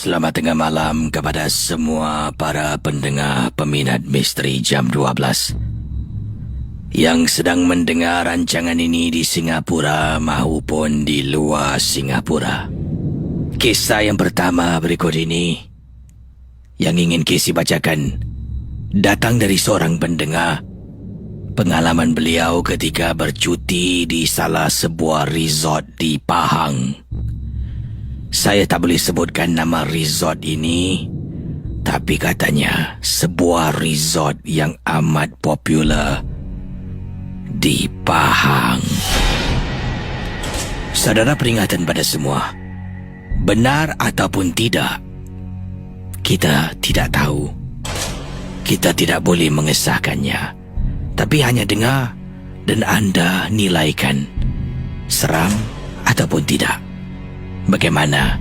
Selamat tengah malam kepada semua para pendengar peminat misteri Jam 12 yang sedang mendengar rancangan ini di Singapura maupun di luar Singapura. Kisah yang pertama berikut ini yang ingin Casey bacakan datang dari seorang pendengar. Pengalaman beliau ketika bercuti di salah sebuah resort di Pahang. Saya tak boleh sebutkan nama resort ini, tapi katanya sebuah resort yang amat popular di Pahang. Saudara, peringatan pada semua. Benar ataupun tidak, kita tidak tahu. Kita tidak boleh mengesahkannya, tapi hanya dengar dan anda nilaikan seram ataupun tidak. Bagaimana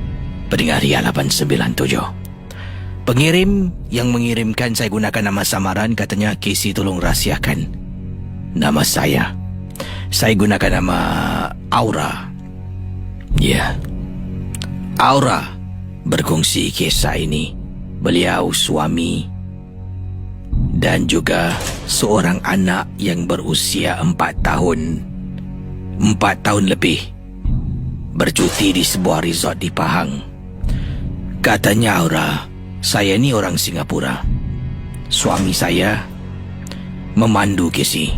pendengar Ria 897? Pengirim yang mengirimkan, saya gunakan nama samaran, katanya Casey tolong rahsiakan nama saya. Saya gunakan nama Aura. Ya, Aura berkongsi kisah ini. Beliau suami dan juga seorang anak yang berusia 4 tahun lebih bercuti di sebuah resort di Pahang. Katanya Aura, saya ni orang Singapura. Suami saya memandu Casey.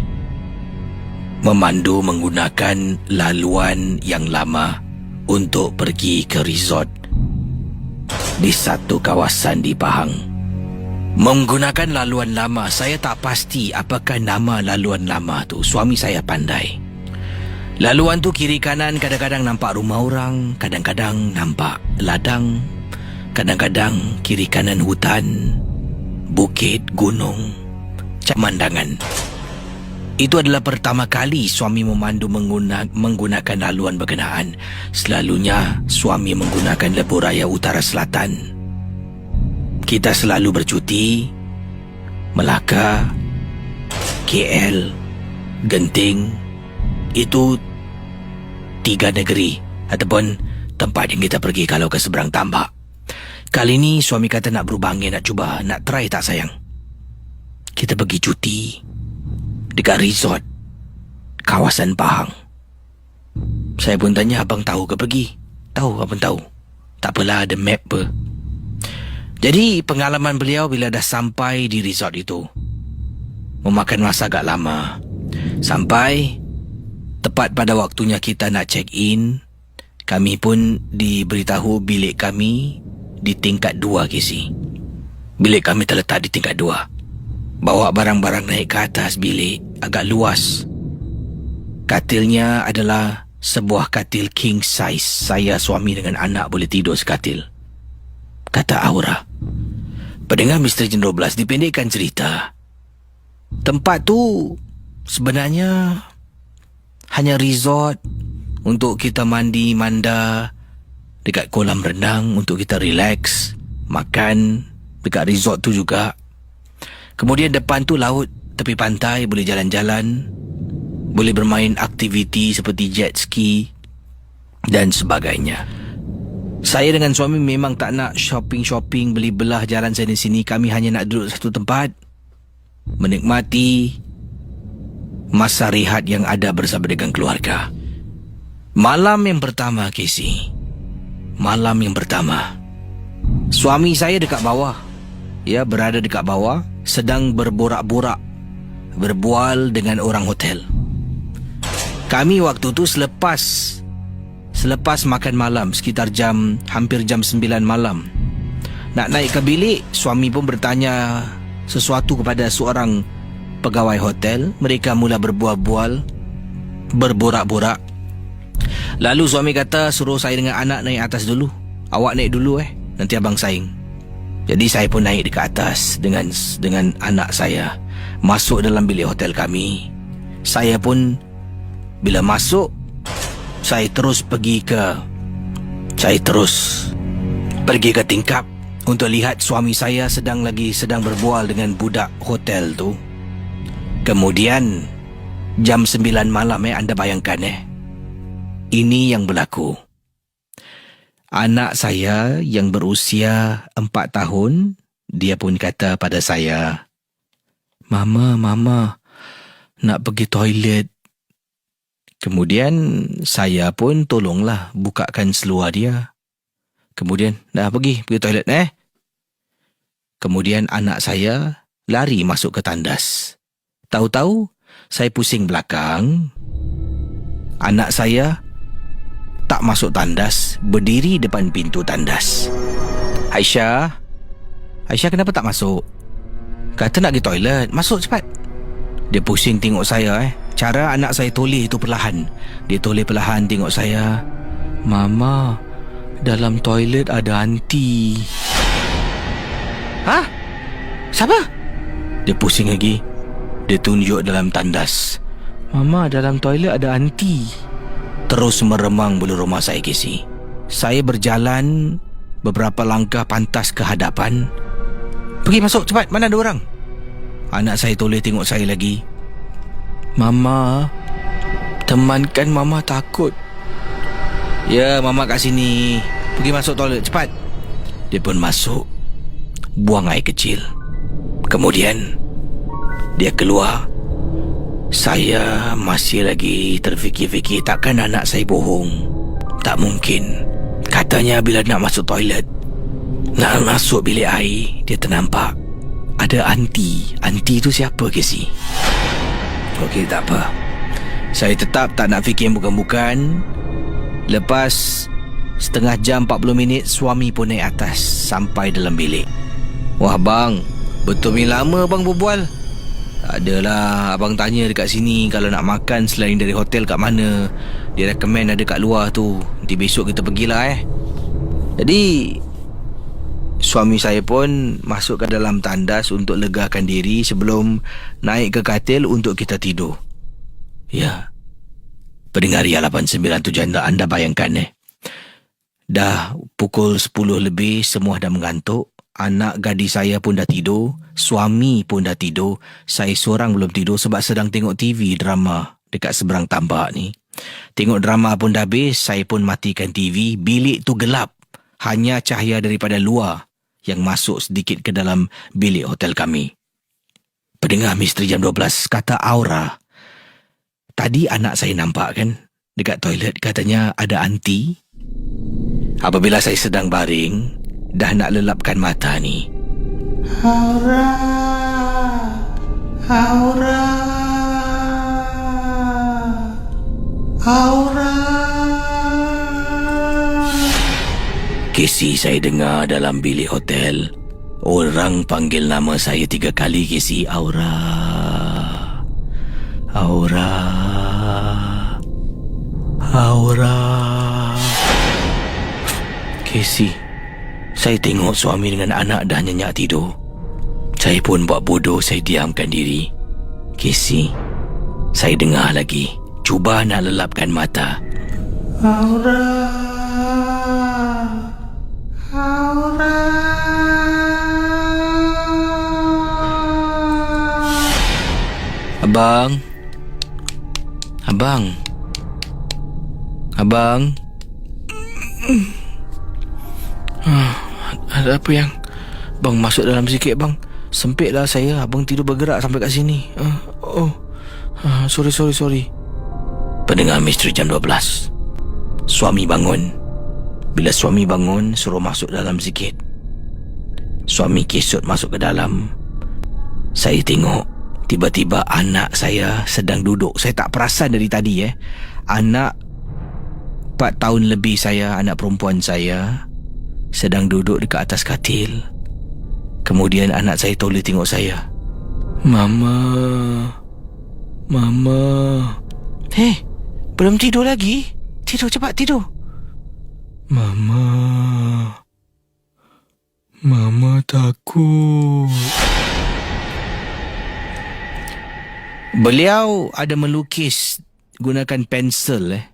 Memandu menggunakan laluan yang lama untuk pergi ke resort di satu kawasan di Pahang. Menggunakan laluan lama, saya tak pasti apakah nama laluan lama tu. Suami saya pandai. Laluan tu kiri kanan kadang-kadang nampak rumah orang, kadang-kadang nampak ladang, kadang-kadang kiri kanan hutan, bukit, gunung, pemandangan. Itu adalah pertama kali suami memandu menggunakan laluan berkenaan. Selalunya suami menggunakan lebuh raya utara selatan. Kita selalu bercuti Melaka, KL, Genting. Itu 3 negeri ataupun tempat yang kita pergi kalau ke seberang tambak. Kali ni suami kata nak berubah angin, nak cuba, nak try tak sayang? Kita pergi cuti dekat resort kawasan Pahang. Saya pun tanya, abang tahu ke pergi? Tahu, abang tahu. Tak apalah, ada map apa. Jadi pengalaman beliau bila dah sampai di resort itu memakan masa agak lama. Sampai tepat pada waktunya kita nak check in, kami pun diberitahu bilik kami di tingkat 2, Casey. Bilik kami terletak di tingkat 2. Bawa barang-barang naik ke atas bilik, agak luas. Katilnya adalah sebuah katil king size. Saya, suami dengan anak boleh tidur sekatil. Kata Aura. Pendengar Misteri Jam 12, dipendekkan cerita, tempat tu sebenarnya hanya resort untuk kita mandi, manda, dekat kolam renang untuk kita relax, makan dekat resort tu juga. Kemudian depan tu laut, tepi pantai, boleh jalan-jalan, boleh bermain aktiviti seperti jet ski dan sebagainya. Saya dengan suami memang tak nak shopping, beli belah jalan sana sini. Kami hanya nak duduk satu tempat, menikmati masa rehat yang ada bersama dengan keluarga. Malam yang pertama, Casey. Malam yang pertama, suami saya dekat bawah. Ya, berada dekat bawah, sedang berborak-borak, berbual dengan orang hotel. Kami waktu tu selepas makan malam, sekitar hampir jam 9 malam. Nak naik ke bilik, suami pun bertanya sesuatu kepada seorang pegawai hotel. Mereka mula berbual-bual, berborak-borak. Lalu suami kata suruh saya dengan anak naik atas dulu. Awak naik dulu nanti abang saing. Jadi saya pun naik dekat atas dengan anak saya. Masuk dalam bilik hotel kami. Saya pun bila masuk, saya terus pergi ke tingkap untuk lihat suami saya sedang berbual dengan budak hotel tu. Kemudian jam 9 malam anda bayangkan ini yang berlaku. Anak saya yang berusia 4 tahun, dia pun kata pada saya, Mama, nak pergi toilet. Kemudian saya pun tolonglah bukakan seluar dia. Kemudian, dah pergi toilet Kemudian anak saya lari masuk ke tandas. Tahu-tahu, saya pusing belakang. Anak saya tak masuk tandas, berdiri depan pintu tandas. Aisyah, kenapa tak masuk? Kata nak pergi toilet, masuk cepat. Dia pusing tengok saya Cara anak saya toleh itu perlahan. Dia toleh perlahan tengok saya. Mama, dalam toilet ada anti. Hah? Siapa? Dia pusing lagi. Dia tunjuk dalam tandas. Mama, dalam toilet ada anti. Terus meremang bulu rumah saya, Casey. Saya berjalan beberapa langkah pantas ke hadapan. Pergi masuk cepat, mana ada orang? Anak saya toleh tengok saya lagi. Mama, temankan Mama takut. Ya, Mama kat sini. Pergi masuk toilet cepat. Dia pun masuk, buang air kecil. Kemudian dia keluar. Saya masih lagi terfikir-fikir, takkan anak saya bohong. Tak mungkin. Katanya bila nak masuk toilet, nak masuk bilik air, dia ternampak ada anti. Anti itu siapa, Casey? Okey, tak apa. Saya tetap tak nak fikir yang bukan-bukan. Lepas setengah jam 40 minit, suami pun naik atas sampai dalam bilik. Wah bang, betul ni lama bang berbual. Tak adalah, abang tanya dekat sini kalau nak makan selain dari hotel kat mana. Dia recommend ada kat luar tu. Nanti besok kita pergilah Jadi suami saya pun masuk ke dalam tandas untuk legakan diri sebelum naik ke katil untuk kita tidur. Ya, pendengar Ria 897 anda bayangkan dah pukul 10 lebih, semua dah mengantuk. Anak gadis saya pun dah tidur, suami pun dah tidur. Saya seorang belum tidur sebab sedang tengok TV drama dekat seberang tambak ni. Tengok drama pun dah habis, saya pun matikan TV. Bilik tu gelap, hanya cahaya daripada luar yang masuk sedikit ke dalam bilik hotel kami. Pendengar Misteri Jam 12, kata Aura, tadi anak saya nampak kan dekat toilet, katanya ada anti. Apabila saya sedang baring, dah nak lelapkan mata ni, Aura. Casey, saya dengar dalam bilik hotel orang panggil nama saya 3 kali, Casey. Aura. Casey, saya tengok suami dengan anak dah nyenyak tidur. Saya pun buat bodoh, saya diamkan diri. Casey, saya dengar lagi. Cuba nak lelapkan mata. Aura. Abang. Ada apa yang bang, masuk dalam sikit bang. Sempitlah saya, abang tidur bergerak sampai kat sini. Sorry. Pendengar Misteri Jam 12, suami bangun. Bila suami bangun, suruh masuk dalam sikit. Suami kesut masuk ke dalam. Saya tengok, tiba-tiba anak saya sedang duduk. Saya tak perasan dari tadi Anak 4 tahun lebih saya, anak perempuan saya, sedang duduk dekat atas katil. Kemudian anak saya toleh tengok saya. Mama. Belum tidur lagi? Tidur, cepat tidur. Mama takut. Beliau ada melukis gunakan pensel.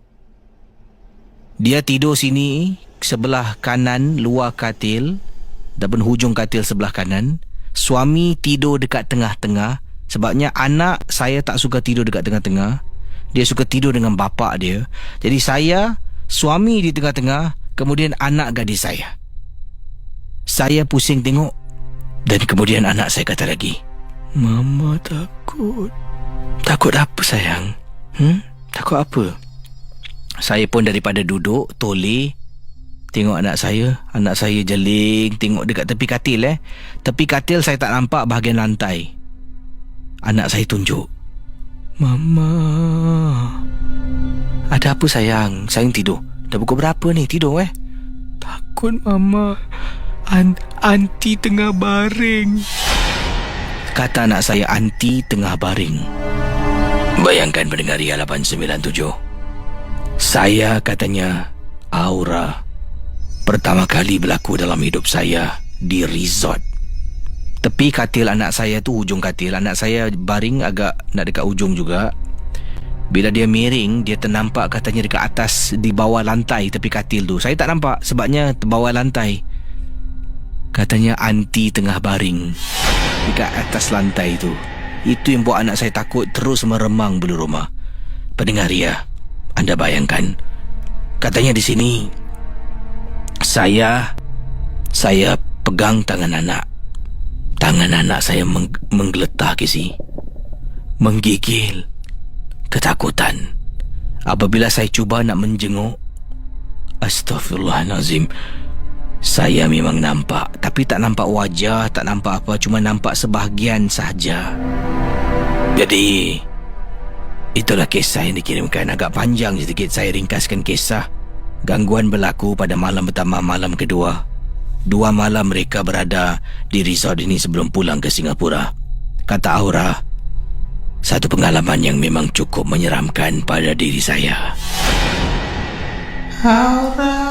Dia tidur sini sebelah kanan luar katil, dan hujung katil sebelah kanan. Suami tidur dekat tengah-tengah. Sebabnya anak saya tak suka tidur dekat tengah-tengah. Dia suka tidur dengan bapak dia. Jadi saya, suami di tengah-tengah, kemudian anak gadis saya. Saya pusing tengok, dan kemudian anak saya kata lagi, "Mama takut." "Takut apa sayang? Takut apa?" Saya pun daripada duduk toleh tengok anak saya. Anak saya jeling tengok dekat tepi katil. Tepi katil saya tak nampak bahagian lantai. Anak saya tunjuk, "Mama." "Ada apa sayang? Sayang tidur? Dah pukul berapa ni tidur "Takut Mama, Aunty tengah baring." Kata anak saya, Aunty tengah baring. Bayangkan pendengar Ria 897. Saya katanya aura pertama kali berlaku dalam hidup saya di resort. Tepi katil anak saya tu, hujung katil. Anak saya baring agak nak dekat ujung juga. Bila dia miring, dia ternampak katanya dekat atas, di bawah lantai tepi katil tu. Saya tak nampak sebabnya bawah lantai. Katanya Aunty tengah baring dekat atas lantai tu. Itu yang buat anak saya takut, terus meremang bulu rumah. Pendengar Ria, anda bayangkan, katanya di sini saya pegang tangan anak. Tangan anak saya menggeletar menggigil ketakutan. Apabila saya cuba nak menjenguk, Astaghfirullahalazim, saya memang nampak, tapi tak nampak wajah, tak nampak apa, cuma nampak sebahagian sahaja. Jadi itulah kisah yang dikirimkan. Agak panjang sedikit, saya ringkaskan kisah. Gangguan berlaku pada malam pertama, malam kedua. 2 malam mereka berada di resort ini sebelum pulang ke Singapura. Kata Aura, satu pengalaman yang memang cukup menyeramkan pada diri saya. Aura.